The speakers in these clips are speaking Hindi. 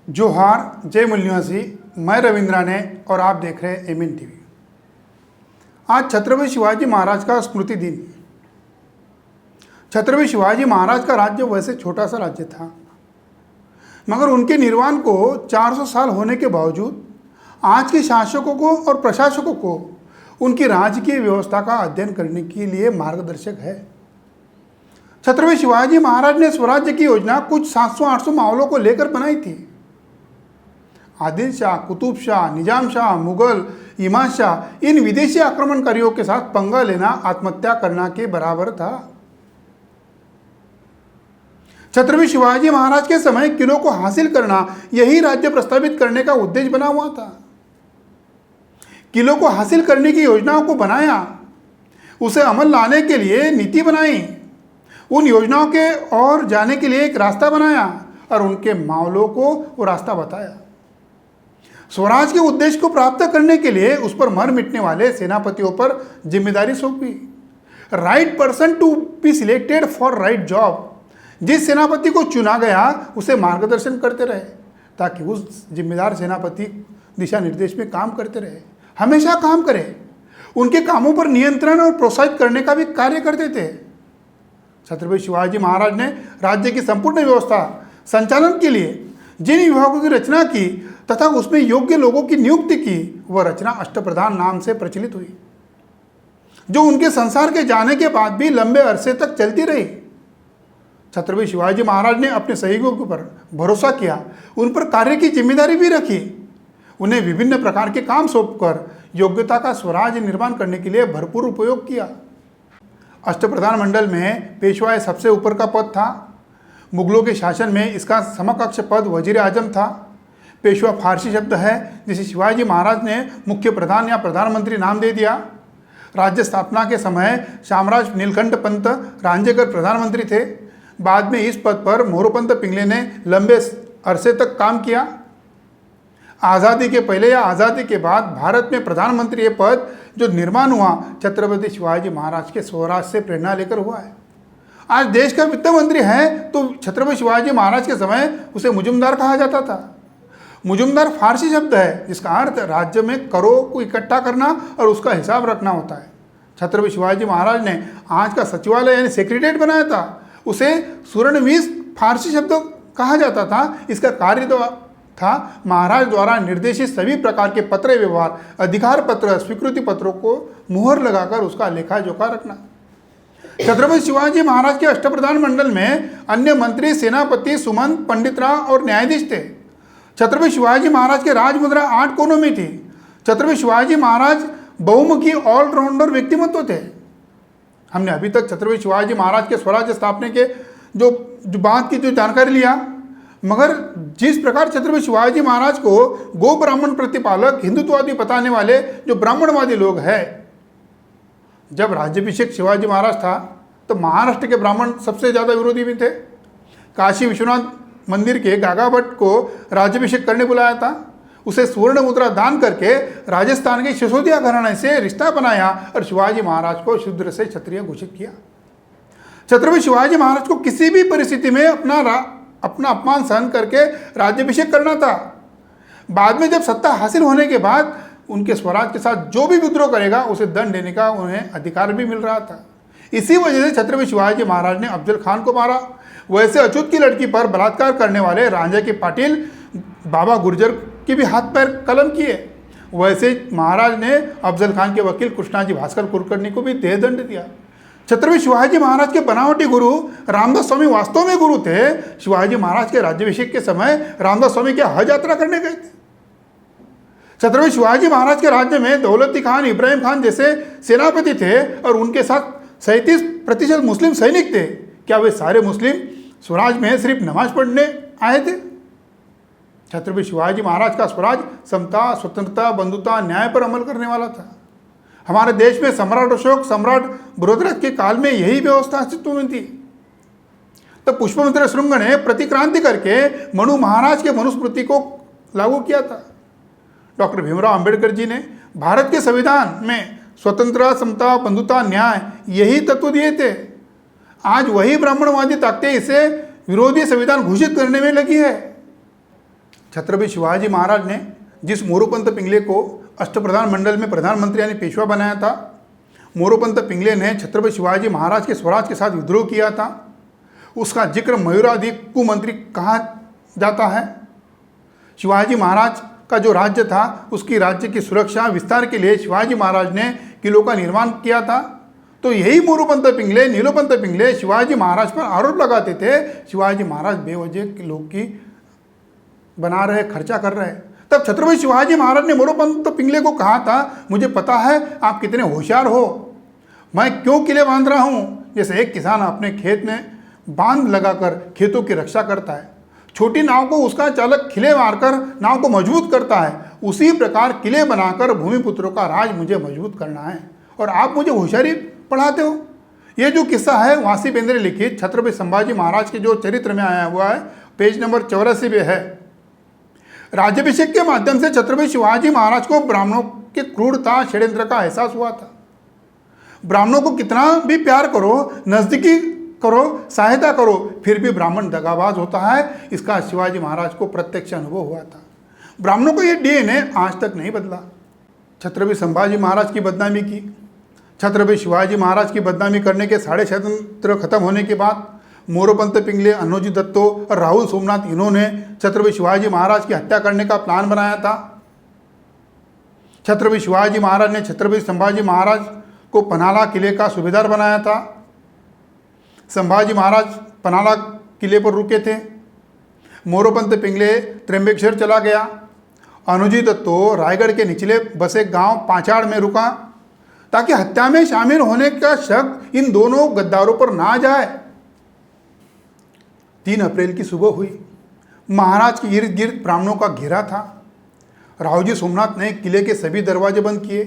जोहार, जय मल्निवासी। मैं रविंद्रा ने और आप देख रहे हैं एमएन टीवी। आज छत्रपति शिवाजी महाराज का स्मृति दिन। छत्रपति शिवाजी महाराज का राज्य वैसे छोटा सा राज्य था, मगर उनके निर्माण को 400 साल होने के बावजूद आज के शासकों को और प्रशासकों को उनकी राजकीय व्यवस्था का अध्ययन करने के लिए मार्गदर्शक है। छत्रपति शिवाजी महाराज ने स्वराज्य की योजना कुछ 700-800 मामलों को लेकर बनाई थी। आदिल शाह, कुतुब शाह, निजाम शाह, मुगल, इमाद शाह, इन विदेशी आक्रमणकारियों के साथ पंगा लेना आत्महत्या करना के बराबर था। छत्रपति शिवाजी महाराज के समय किलों को हासिल करना यही राज्य प्रस्तावित करने का उद्देश्य बना हुआ था। किलों को हासिल करने की योजनाओं को बनाया, उसे अमल लाने के लिए नीति बनाई, उन योजनाओं के और जाने के लिए एक रास्ता बनाया और उनके मामलों को वो रास्ता बताया। स्वराज के उद्देश्य को प्राप्त करने के लिए उस पर मर मिटने वाले सेनापतियों पर जिम्मेदारी सौंपी। Right person to be selected for right job. जिस सेनापति को चुना गया उसे मार्गदर्शन करते रहे ताकि उस जिम्मेदार सेनापति दिशा निर्देश में काम करते रहे, हमेशा काम करे। उनके कामों पर नियंत्रण और प्रोत्साहित करने का भी कार्य करते थे। छत्रपति शिवाजी महाराज ने राज्य की संपूर्ण व्यवस्था संचालन के लिए जिन विभागों की रचना की तथा उसमें योग्य लोगों की नियुक्ति की, वह रचना अष्टप्रधान नाम से प्रचलित हुई, जो उनके संसार के जाने के बाद भी लंबे अरसे तक चलती रही। छत्रपति शिवाजी महाराज ने अपने सहयोगियों पर भरोसा किया, उन पर कार्य की जिम्मेदारी भी रखी, उन्हें विभिन्न प्रकार के काम सौंपकर योग्यता का स्वराज निर्माण करने के लिए भरपूर उपयोग किया। अष्टप्रधान मंडल में पेशवा सबसे ऊपर का पद था। मुगलों के शासन में इसका समकक्ष पद वजीर आजम था। पेशवा फारसी शब्द है जिसे शिवाजी महाराज ने मुख्य प्रधान या प्रधानमंत्री नाम दे दिया। राज्य स्थापना के समय शामराज नीलकंठ पंत रांझेकर प्रधानमंत्री थे। बाद में इस पद पर मोरोपंत पिंगले ने लंबे अरसे तक काम किया। आज़ादी के पहले या आज़ादी के बाद भारत में प्रधानमंत्री ये पद जो निर्माण हुआ छत्रपति शिवाजी महाराज के स्वराज से प्रेरणा लेकर हुआ है। आज देश का वित्त मंत्री है तो छत्रपति शिवाजी महाराज के समय उसे मुजुमदार कहा जाता था। मुजुमदार फारसी शब्द है जिसका अर्थ राज्य में करों को इकट्ठा करना और उसका हिसाब रखना होता है। छत्रपति शिवाजी महाराज ने आज का सचिवालय यानी सेक्रेटेरिएट बनाया था, उसे सुवर्णवीस फारसी शब्द कहा जाता था। इसका कार्य तो था महाराज द्वारा निर्देशित सभी प्रकार के पत्र व्यवहार, अधिकार पत्र, स्वीकृति पत्रों को मुहर लगाकर उसका लेखा जोखा रखना। छत्रपति शिवाजी महाराज के अष्टप्रधान मंडल में अन्य मंत्री, सेनापति, सुमंत, पंडितराव और न्यायाधीश थे। छत्रपति शिवाजी महाराज के राजमुद्रा 8 कोनों में थी। छत्रपति शिवाजी महाराज बहुमुखी ऑलराउंडर व्यक्तिमत्व थे। हमने अभी तक छत्रपति शिवाजी महाराज के स्वराज्य स्थापना के जो बात की जानकारी लिया, मगर जिस प्रकार छत्रपति शिवाजी महाराज को गो ब्राह्मण प्रतिपालक, हिंदुत्ववादी बताने वाले जो ब्राह्मणवादी लोग हैं, जब राज्याभिषेक शिवाजी महाराज था तो महाराष्ट्र के ब्राह्मण सबसे ज़्यादा विरोधी भी थे। काशी विश्वनाथ मंदिर के गागा भट्ट को राज्याभिषेक करने बुलाया था। उसे स्वर्ण मुद्रा दान करके राजस्थान के सिसोदिया घराने से रिश्ता बनाया और शिवाजी महाराज को शूद्र से क्षत्रिय घोषित किया। छत्रपति शिवाजी महाराज को किसी भी परिस्थिति में अपना अपमान सहन करके राज्याभिषेक करना था। बाद में जब सत्ता हासिल होने के बाद उनके स्वराज के साथ जो भी विद्रोह करेगा उसे दंड देने का उन्हें अधिकार भी मिल रहा था। इसी वजह से छत्रपति शिवाजी महाराज ने अफजल खान को मारा। वैसे अछूत की लड़की पर बलात्कार करने वाले रांझे के पाटिल बाबा गुर्जर के भी हाथ पैर कलम किए। वैसे महाराज ने अफजल खान के वकील कृष्णाजी भास्कर कुलकर्णी को भी देह दंड दिया। छत्रपति शिवाजी महाराज के बनावटी गुरु रामदास स्वामी वास्तव में गुरु थे। शिवाजी महाराज के राज्याभिषेक के समय रामदास स्वामी क्या हज यात्रा करने गए थे। छत्रपति शिवाजी महाराज के राज्य में दौलती खान, इब्राहिम खान जैसे सेनापति थे और उनके साथ 37% मुस्लिम सैनिक थे। क्या वे सारे मुस्लिम स्वराज में सिर्फ नमाज पढ़ने आए थे? छत्रपति शिवाजी महाराज का स्वराज समता, स्वतंत्रता, बंधुता, न्याय पर अमल करने वाला था। हमारे देश में सम्राट अशोक, सम्राट बृहद्रथ के काल में यही व्यवस्था अस्तित्व में थी। तब पुष्पमित्र श्रृंग ने प्रतिक्रांति करके मनु महाराज के मनुस्मृति को लागू किया था। डॉक्टर भीमराव अंबेडकर जी ने भारत के संविधान में स्वतंत्रता, समता, बंधुता, न्याय यही तत्व दिए थे। आज वही ब्राह्मणवादी ताकतें इसे विरोधी संविधान घोषित करने में लगी है। छत्रपति शिवाजी महाराज ने जिस मोरोपंत पिंगले को अष्टप्रधान मंडल में प्रधानमंत्री यानी पेशवा बनाया था, मोरोपंत पिंगले ने छत्रपति शिवाजी महाराज के स्वराज के साथ विद्रोह किया था, उसका जिक्र मयूराधिक कुमंत्री कहा जाता है। शिवाजी महाराज का जो राज्य था उसकी राज्य की सुरक्षा विस्तार के लिए शिवाजी महाराज ने किलों का निर्माण किया था। तो यही मोरोपंत पिंगले, नीलोपंत पिंगले शिवाजी महाराज पर आरोप लगाते थे, शिवाजी महाराज बेवजह किलों की बना रहे, खर्चा कर रहे। तब छत्रपति शिवाजी महाराज ने मोरोपंत पिंगले को कहा था, मुझे पता है आप कितने होशियार हो, मैं क्यों किले बांध रहा हूँ। जैसे एक किसान अपने खेत में बांध लगाकर खेतों की रक्षा करता है, छोटी नाव को उसका चालक खिले मारकर नाव को मजबूत करता है, उसी प्रकार किले बनाकर भूमिपुत्रों का राज मुझे मजबूत करना है और आप मुझे होशियारी पढ़ाते हो। ये जो किस्सा है वासी बेंद्रे लिखित छत्रपति संभाजी महाराज के जो चरित्र में आया हुआ है, पेज नंबर 84 में है। राज्याभिषेक के माध्यम से छत्रपति शिवाजी महाराज को ब्राह्मणों के क्रूरता षड्यंत्र का एहसास हुआ था। ब्राह्मणों को कितना भी प्यार करो, नजदीकी करो, सहायता करो, फिर भी ब्राह्मण दगाबाज होता है, इसका शिवाजी महाराज को प्रत्यक्ष अनुभव हुआ था। ब्राह्मणों को यह डीएनए आज तक नहीं बदला। छत्रपति संभाजी महाराज की बदनामी की। छत्रपति शिवाजी महाराज की बदनामी करने के साढ़े षड्यंत्र खत्म होने के बाद मोरोपंत पिंगले, अनुजी दत्तो और राहुल सोमनाथ, इन्होंने छत्रपति शिवाजी महाराज की हत्या करने का प्लान बनाया था। छत्रपति शिवाजी महाराज ने छत्रपति संभाजी महाराज को पन्हाला किले का सूबेदार बनाया था। संभाजी महाराज पन्हाला किले पर रुके थे। मोरोपंत पिंगले त्र्यंबकेश्वर चला गया। अनुजी दत्तो रायगढ़ के निचले बसे गांव पाचाड़ में रुका ताकि हत्या में शामिल होने का शक इन दोनों गद्दारों पर ना जाए। 3 अप्रैल की सुबह हुई। महाराज के इर्द गिर्द ब्राह्मणों का घेरा था। रावजी सोमनाथ ने किले के सभी दरवाजे बंद किए।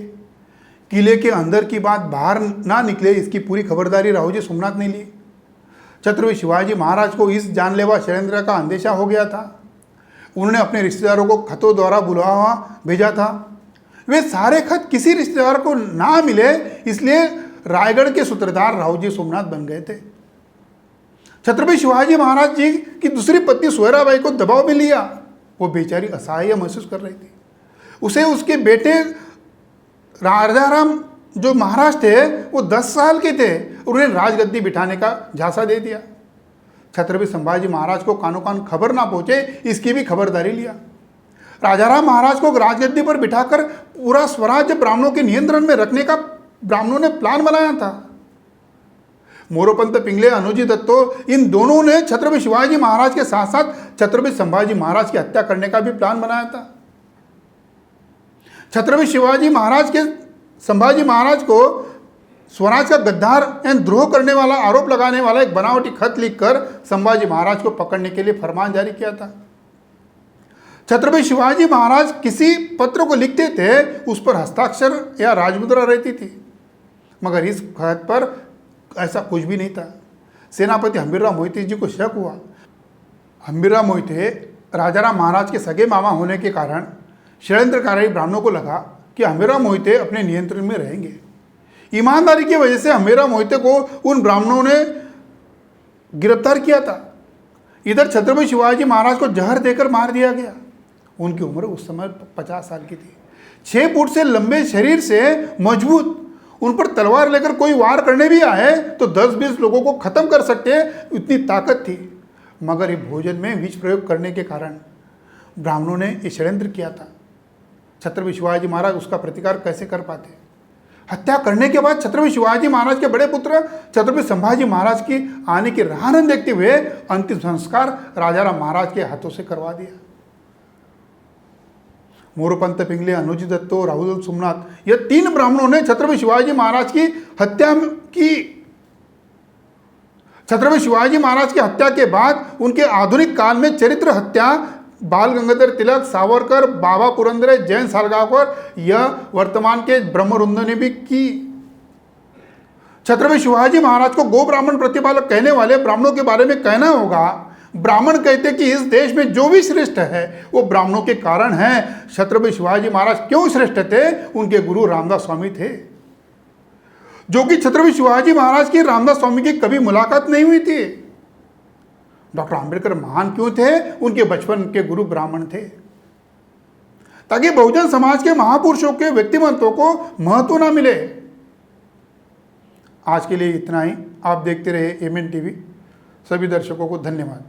किले के अंदर की बात बाहर ना निकले, इसकी पूरी खबरदारी रावजी सोमनाथ ने ली। छत्रपति शिवाजी महाराज को इस जानलेवा षड्यंत्र का अंदेशा हो गया था। उन्होंने अपने रिश्तेदारों को खतों द्वारा बुलावा भेजा था। वे सारे खत किसी रिश्तेदार को ना मिले, इसलिए रायगढ़ के सूत्रधार रावजी सोमनाथ बन गए थे। छत्रपति शिवाजी महाराज जी की दूसरी पत्नी सोयराबाई को दबाव में लिया। वो बेचारी असहाय महसूस कर रही थी। उसे उसके बेटे राजाराम जो महाराज थे वो 10 साल के थे, उन्हें राजगद्दी बिठाने का झांसा दे दिया। छत्रपति संभाजी महाराज को कानो कान खबर ना पहुंचे, इसकी भी खबरदारी लिया। राजाराम महाराज को राजगद्दी पर बिठाकर पूरा स्वराज्य ब्राह्मणों के नियंत्रण में रखने का ब्राह्मणों ने प्लान बनाया था। मोरोपंत पिंगले, अनुजी दत्तो, इन दोनों ने छत्रपति शिवाजी महाराज के साथ साथ छत्रपति संभाजी महाराज की हत्या करने का भी प्लान बनाया था। छत्रपति शिवाजी महाराज के संभाजी महाराज को स्वराज का गद्दार एवं द्रोह करने वाला आरोप लगाने वाला एक बनावटी खत लिखकर संभाजी महाराज को पकड़ने के लिए फरमान जारी किया था। छत्रपति शिवाजी महाराज किसी पत्र को लिखते थे, उस पर हस्ताक्षर या राजमुद्रा रहती थी, मगर इस खत पर ऐसा कुछ भी नहीं था। सेनापति हंबीरराव मोहिते जी को शक हुआ। हंबीरराव मोहिते राजाराम महाराज के सगे मामा होने के कारण षड्यंत्रकारी ब्राह्मणों को लगा कि हंबीरराव मोहिते अपने नियंत्रण में रहेंगे। ईमानदारी की वजह से हंबीरराव मोहिते को उन ब्राह्मणों ने गिरफ्तार किया था। इधर छत्रपति शिवाजी महाराज को जहर देकर मार दिया गया। उनकी उम्र उस समय 50 साल की थी। 6 फुट से लंबे शरीर से मजबूत, उन पर तलवार लेकर कोई वार करने भी आए तो 10-20 लोगों को खत्म कर सकते, इतनी ताकत थी। मगर ये भोजन में विष प्रयोग करने के कारण ब्राह्मणों ने ये षड्यंत्र किया था। छत्रपति शिवाजी महाराज उसका प्रतिकार कैसे कर पाते। हत्या करने के बाद छत्रपति शिवाजी महाराज के बड़े पुत्र छत्रपति संभाजी महाराज की आने की राह न देखते हुए अंतिम संस्कार राजाराम महाराज के हाथों से करवा दिया। मोरोपंत पिंगले, अनुजी दत्तो, राहुल सोमनाथ, ये 3 ब्राह्मणों ने छत्रपति शिवाजी महाराज की हत्या की। छत्रपति शिवाजी महाराज की हत्या के बाद उनके आधुनिक काल में चरित्र हत्या बाल गंगाधर तिलक, सावरकर, बाबा पुरंदरे, जैन सारगावकर, यह वर्तमान के ब्रह्मरुंद ने भी की। छत्रपति शिवाजी महाराज को गो ब्राह्मण प्रतिपालक कहने वाले ब्राह्मणों के बारे में कहना होगा, ब्राह्मण कहते कि इस देश में जो भी श्रेष्ठ है वो ब्राह्मणों के कारण है। छत्रपति शिवाजी महाराज क्यों श्रेष्ठ थे? उनके गुरु रामदास स्वामी थे, जो कि छत्रपति शिवाजी महाराज की रामदास स्वामी की कभी मुलाकात नहीं हुई थी। डॉक्टर आंबेडकर महान क्यों थे? उनके बचपन के गुरु ब्राह्मण थे, ताकि बहुजन समाज के महापुरुषों के व्यक्तिमत्वों को महत्व ना मिले। आज के लिए इतना ही। आप देखते रहे एमएन टीवी। सभी दर्शकों को धन्यवाद।